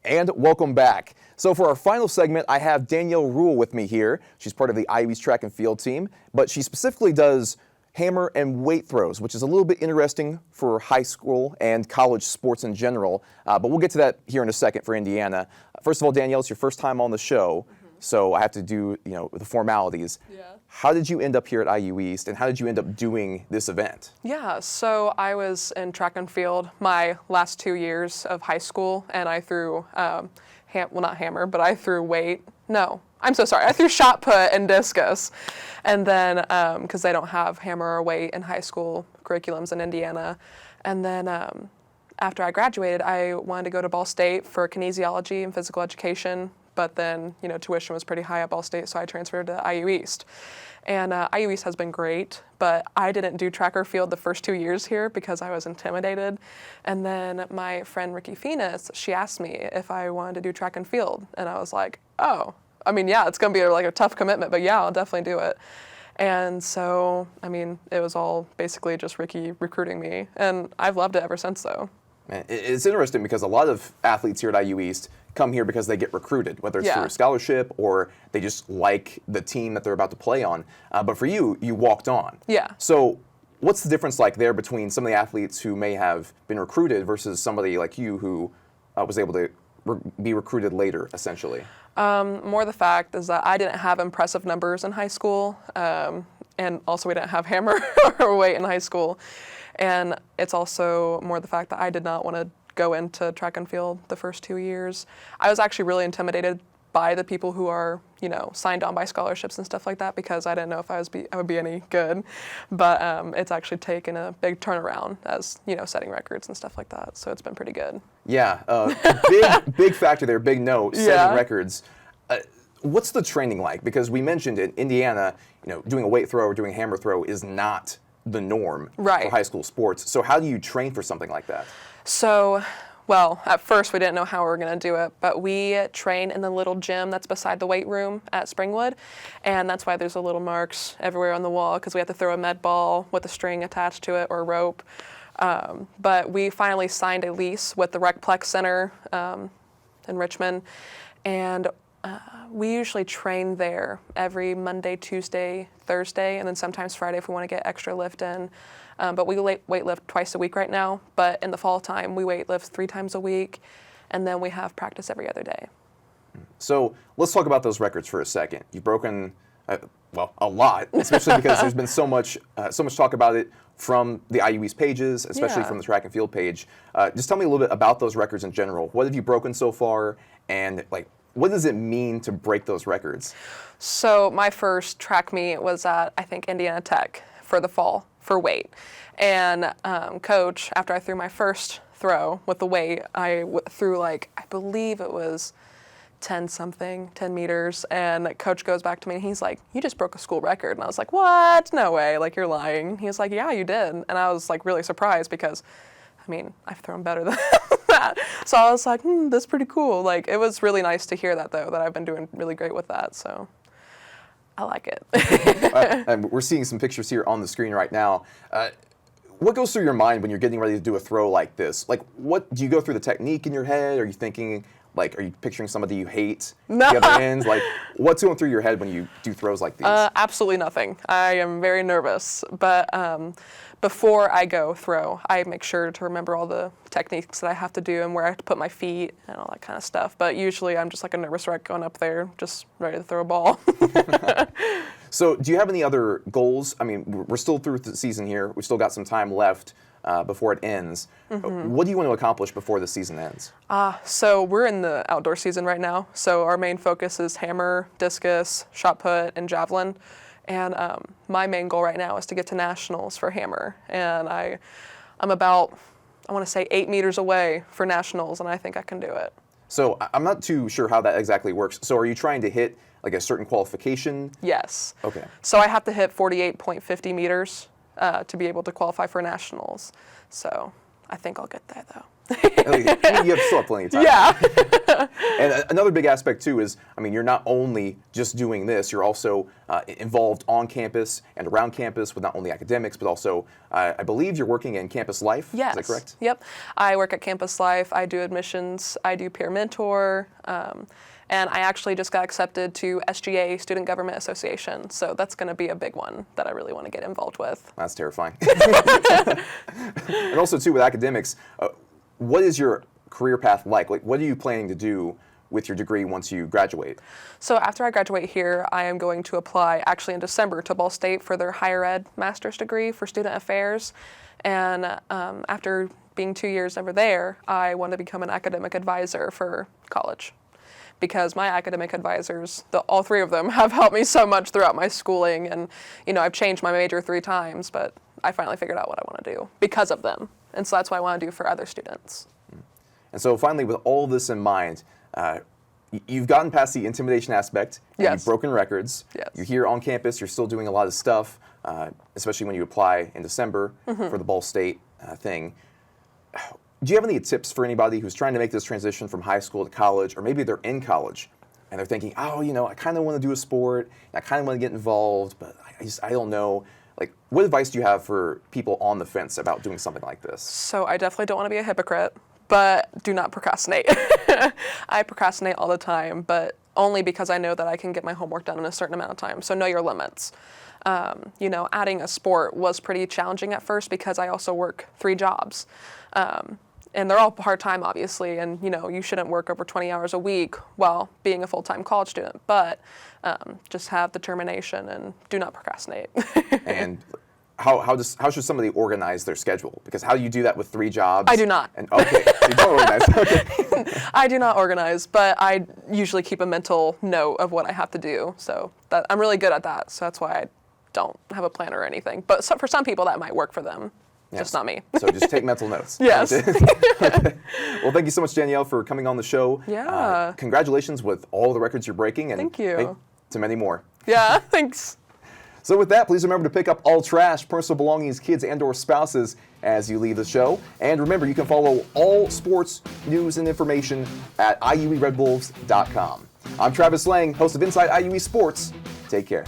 And welcome back. So for our final segment, I have Danielle Ruhl with me here. She's part of the IU's track and field team, but she specifically does hammer and weight throws, which is a little bit interesting for high school and college sports in general. But we'll get to that here in a second for Indiana. First of all, Danielle, it's your first time on the show, so I have to do the formalities. Yeah. How did you end up here at IU East, and how did you end up doing this event? Yeah, so I was in track and field my last 2 years of high school, and I threw, not hammer, but I threw weight. No, I'm so sorry. I threw shot put and discus. And then, because they don't have hammer or weight in high school curriculums in Indiana. And then after I graduated, I wanted to go to Ball State for kinesiology and physical education. But then, tuition was pretty high at Ball State, so I transferred to IU East. And IU East has been great, but I didn't do track or field the first 2 years here because I was intimidated. And then my friend Ricky Phoenix, she asked me if I wanted to do track and field. And I was like, oh, I mean, yeah, it's going to be like a tough commitment, but yeah, I'll definitely do it. And so, I mean, it was all basically just Ricky recruiting me. And I've loved it ever since, though. It's interesting because a lot of athletes here at IU East come here because they get recruited, whether it's through a scholarship or they just like the team that they're about to play on. But for you, you walked on. Yeah. So what's the difference like there between some of the athletes who may have been recruited versus somebody like you who was able to be recruited later, essentially? More the fact is that I didn't have impressive numbers in high school, and also we didn't have hammer or weight in high school. And it's also more the fact that I did not want to go into track and field the first 2 years. I was actually really intimidated by the people who are, signed on by scholarships and stuff like that because I didn't know if I would be any good. But it's actually taken a big turnaround as, setting records and stuff like that. So it's been pretty good. Yeah, big factor there, big note, setting records. What's the training like? Because we mentioned in Indiana, doing a weight throw or doing a hammer throw is not the norm for high school sports. So how do you train for something like that? So, well, at first we didn't know how we were going to do it, but we train in the little gym that's beside the weight room at Springwood, and that's why there's a little marks everywhere on the wall because we have to throw a med ball with a string attached to it or rope. But we finally signed a lease with the Recplex Center in Richmond, and we usually train there every Monday, Tuesday, Thursday, and then sometimes Friday if we want to get extra lift in. But we weight lift twice a week right now, but in the fall time we weight lift 3 times a week, and then we have practice every other day. So let's talk about those records for a second. You've broken, a lot, especially because there's been so much talk about it from the IU East pages, especially from the track and field page. Just tell me a little bit about those records in general. What have you broken so far, and what does it mean to break those records? So my first track meet was at, I think, Indiana Tech for the fall for weight. And coach, after I threw my first throw with the weight, I threw I believe it was 10 meters. And coach goes back to me and he's like, you just broke a school record. And I was like, what? No way. You're lying. He was like, yeah, you did. And I was really surprised because, I've thrown better than that. So I was like, that's pretty cool. It was really nice to hear that, though, that I've been doing really great with that. So I like it. And we're seeing some pictures here on the screen right now. What goes through your mind when you're getting ready to do a throw like this? What do you go through the technique in your head? Are you thinking, are you picturing somebody you hate? No. The other ends? What's going through your head when you do throws like these? Absolutely nothing. I am very nervous, but before I go throw, I make sure to remember all the techniques that I have to do and where I have to put my feet and all that kind of stuff. But usually I'm just a nervous wreck going up there, just ready to throw a ball. So do you have any other goals? We're still through the season here. We've still got some time left before it ends. What do you want to accomplish before the season ends? So we're in the outdoor season right now. So our main focus is hammer, discus, shot put, and javelin. And my main goal right now is to get to nationals for hammer. And I'm about, I want to say 8 meters away for nationals, and I think I can do it. So I'm not too sure how that exactly works. So are you trying to hit a certain qualification? Yes. Okay. So I have to hit 48.50 meters to be able to qualify for nationals. So I think I'll get there, though. You have still have plenty of time. Yeah. And another big aspect too is, I mean, you're not only just doing this, you're also involved on campus and around campus with not only academics, but also, I believe you're working in campus life. Yes. Is that correct? Yep. I work at Campus Life. I do admissions. I do peer mentor. And I actually just got accepted to SGA, Student Government Association. So that's going to be a big one that I really want to get involved with. That's terrifying. And also too with academics, what is your career path like? Like, what are you planning to do with your degree once you graduate? So after I graduate here, I am going to apply actually in December to Ball State for their higher ed master's degree for student affairs. And after being 2 years over there, I want to become an academic advisor for college. Because my academic advisors, all three of them, have helped me so much throughout my schooling. And, I've changed my major 3 times, but I finally figured out what I want to do because of them. And so that's what I want to do for other students. And so finally, with all this in mind, you've gotten past the intimidation aspect, and Yes. you've broken records. Yes. You're here on campus, you're still doing a lot of stuff, especially when you apply in December for the Ball State thing. Do you have any tips for anybody who's trying to make this transition from high school to college, or maybe they're in college and they're thinking, oh, I kind of want to do a sport, and I kind of want to get involved, but I don't know. Like, what advice do you have for people on the fence about doing something like this? So I definitely don't want to be a hypocrite, but do not procrastinate. I procrastinate all the time, but only because I know that I can get my homework done in a certain amount of time. So know your limits. Adding a sport was pretty challenging at first because I also work 3 jobs. And they're all part-time, obviously, and you shouldn't work over 20 hours a week while being a full-time college student, but just have determination and do not procrastinate. And how should somebody organize their schedule? Because how do you do that with 3 jobs? I do not. And okay, so you don't organize. Okay. I do not organize, but I usually keep a mental note of what I have to do, so I'm really good at that, so that's why I don't have a plan or anything. But for some people, that might work for them. Yes. Just not me. So just take mental notes. Yes. Okay. Well, thank you so much, Danielle, for coming on the show. Yeah. Congratulations with all the records you're breaking. And Thank you. hey, to many more. Yeah, thanks. So with that, please remember to pick up all trash, personal belongings, kids, and/or spouses as you leave the show. And remember, you can follow all sports news and information at IUERedWolves.com. I'm Travis Lang, host of Inside IUE Sports. Take care.